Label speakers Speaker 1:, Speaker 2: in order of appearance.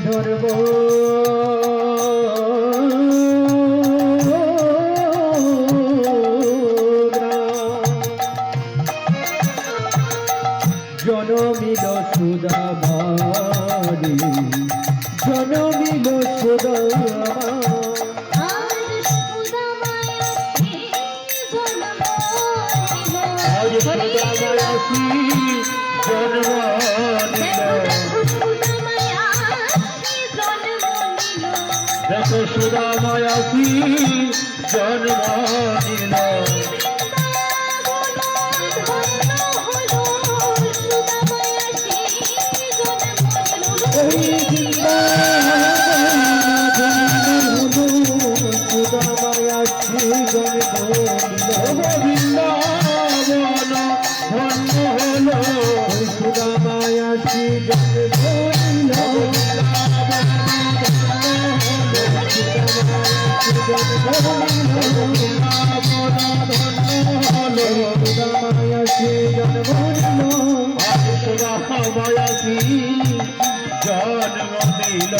Speaker 1: ধরব জনমিল সুদামারি জনমিল সুদামা দেখো সুদামায়াসী জন্ম নিল সুদামায়াসী জন্ম নিল ধন্য হলো সুদামায়াসী জন্ম নিল জন্ম দিল